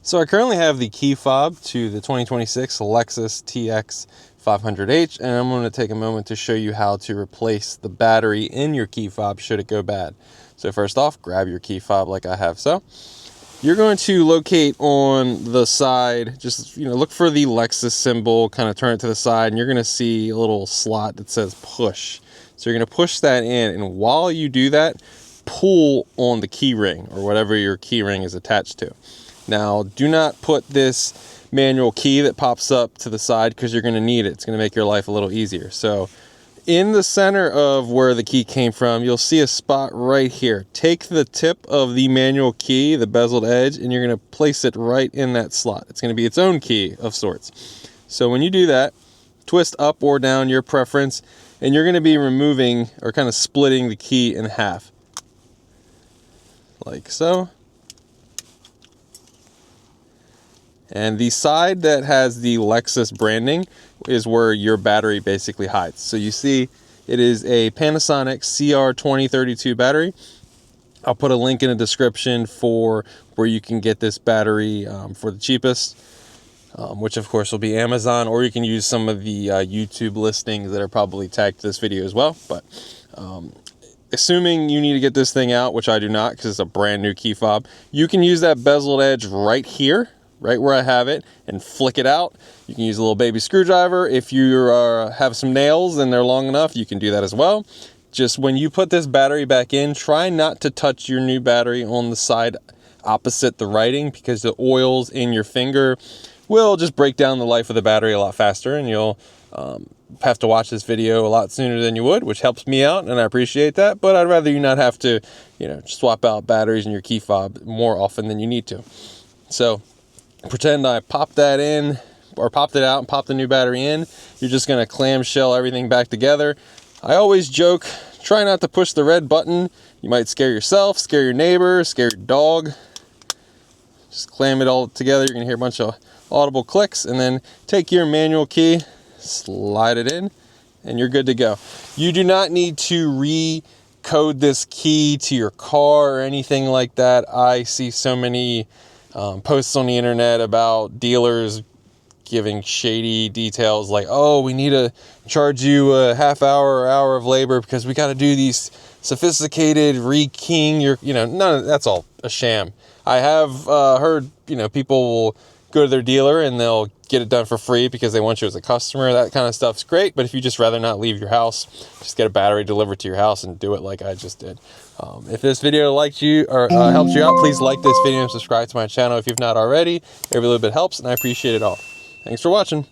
So I currently have the key fob to the 2026 Lexus TX 500H, and I'm going to take a moment to show you how to replace the battery in your key fob should it go bad. So first off, grab your key fob like I have so. You're going to locate on the side, just look for the Lexus symbol, kind of turn it to the side, and you're going to see a little slot that says push. So you're going to push that in, and while you do that, pull on the key ring or whatever your key ring is attached to. Now, do not put this manual key that pops up to the side because you're going to need it. It's going to make your life a little easier. So in the center of where the key came from, you'll see a spot right here. Take the tip of the manual key, the bezeled edge, and you're going to place it right in that slot. It's going to be its own key of sorts. So when you do that, twist up or down, your preference, and you're going to be removing or kind of splitting the key in half. Like so. And the side that has the Lexus branding is where your battery basically hides. So you see it is a Panasonic CR2032 battery. I'll put a link in the description for where you can get this battery for the cheapest, which of course will be Amazon, or you can use some of the YouTube listings that are probably tagged to this video as well. But assuming you need to get this thing out, which I do not because it's a brand new key fob, you can use that bezeled edge right here, right where I have it, and flick it out. You can use a little baby screwdriver. If you have some nails and they're long enough, you can do that as well. Just when you put this battery back in, try not to touch your new battery on the side opposite the writing, because the oils in your finger will just break down the life of the battery a lot faster, and you'll have to watch this video a lot sooner than you would, which helps me out, and I appreciate that. But I'd rather you not have to, swap out batteries in your key fob more often than you need to. So pretend I popped that in, or popped it out and popped the new battery in. You're just going to clamshell everything back together. I always joke, try not to push the red button. You might scare yourself, scare your neighbor, scare your dog. Just clam it all together. You're going to hear a bunch of audible clicks, and then take your manual key, slide it in, and you're good to go. You do not need to recode this key to your car or anything like that. I see so many posts on the internet about dealers giving shady details like, oh, we need to charge you a half hour or hour of labor because we got to do these sophisticated rekeying your, none of that's all a sham. I have heard, people will go to their dealer and they'll get it done for free because they want you as a customer. That kind of stuff's great, but if you just rather not leave your house, just get a battery delivered to your house and do it like I just did. If this video helped you out, please like this video and subscribe to my channel if you've not already. Every little bit helps, and I appreciate it all. Thanks for watching.